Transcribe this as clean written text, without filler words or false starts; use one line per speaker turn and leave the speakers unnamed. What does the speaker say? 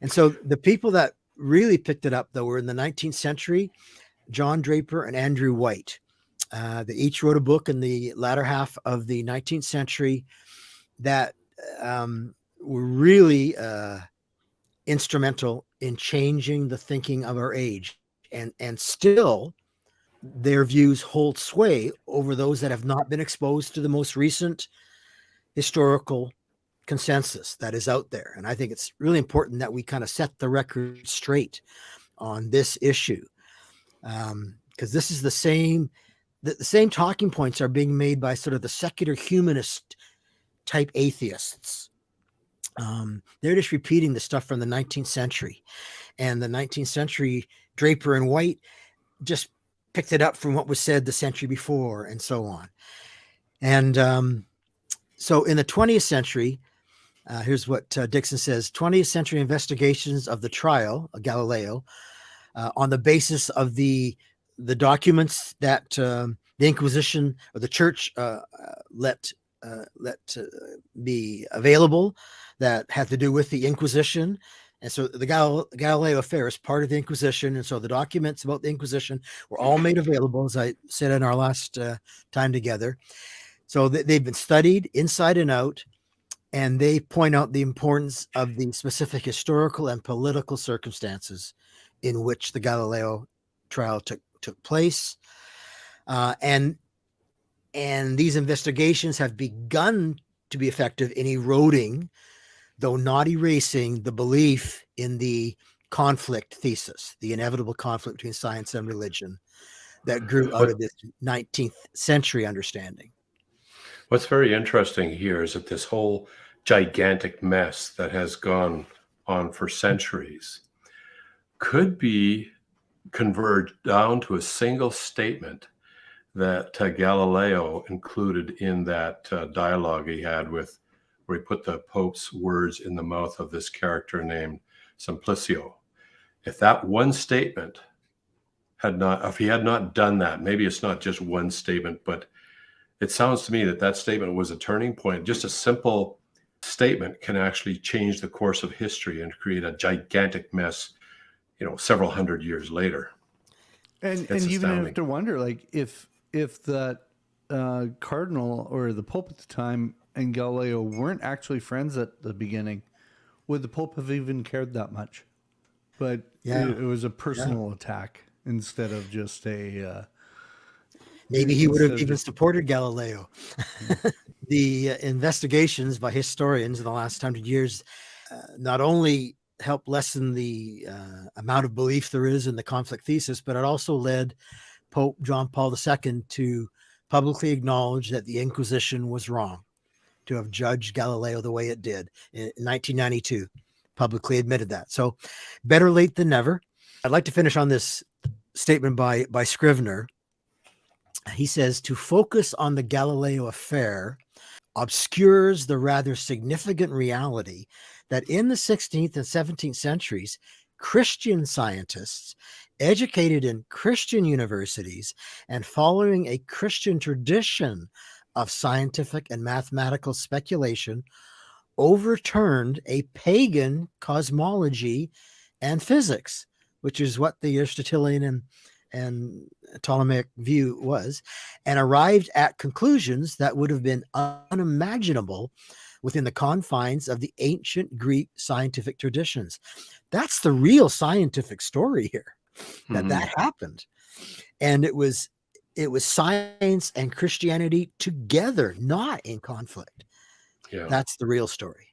And so the people that really picked it up, though, were in the 19th century, John Draper and Andrew White. They each wrote a book in the latter half of the 19th century that were really instrumental in changing the thinking of our age. And still, their views hold sway over those that have not been exposed to the most recent historical consensus that is out there. And I think it's really important that we kind of set the record straight on this issue, because this is the same talking points are being made by sort of the secular humanist type atheists. They're just repeating the stuff from the 19th century, and the 19th century Draper and White just picked it up from what was said the century before, and so on. And so in the 20th century, here's what Dixon says: 20th century investigations of the trial of Galileo on the basis of the documents that the Inquisition or the Church let be available, that had to do with the Inquisition. And so the Galileo affair is part of the Inquisition. And so the documents about the Inquisition were all made available, as I said in our last time together. So they've been studied inside and out, and they point out the importance of the specific historical and political circumstances in which the Galileo trial took place. And these investigations have begun to be effective in eroding, though not erasing, the belief in the conflict thesis, the inevitable conflict between science and religion that grew out of this 19th century understanding.
What's very interesting here is that this whole gigantic mess that has gone on for centuries could be converged down to a single statement that Galileo included in that dialogue he had with, where he put the Pope's words in the mouth of this character named Simplicio. If that one statement if he had not done that, maybe it's not just one statement, but it sounds to me that statement was a turning point. Just a simple statement can actually change the course of history and create a gigantic mess, several hundred years later.
And you even have to wonder, like, if that cardinal or the Pope at the time and Galileo weren't actually friends at the beginning, would the Pope have even cared that much? But it was a personal attack instead of just a...
Maybe he would have even supported Galileo. The investigations by historians in the last 100 years not only help lessen the amount of belief there is in the conflict thesis, but it also led Pope John Paul II to publicly acknowledge that the Inquisition was wrong, to have judged Galileo the way it did in 1992, publicly admitted that. So better late than never. I'd like to finish on this statement by Scrivener. He says, to focus on the Galileo affair obscures the rather significant reality that in the 16th and 17th centuries, Christian scientists educated in Christian universities and following a Christian tradition of scientific and mathematical speculation overturned a pagan cosmology and physics, which is what the Aristotelian and Ptolemaic view was, and arrived at conclusions that would have been unimaginable within the confines of the ancient Greek scientific traditions. That's the real scientific story here, that happened. And it was science and Christianity together, not in conflict. Yeah. That's the real story.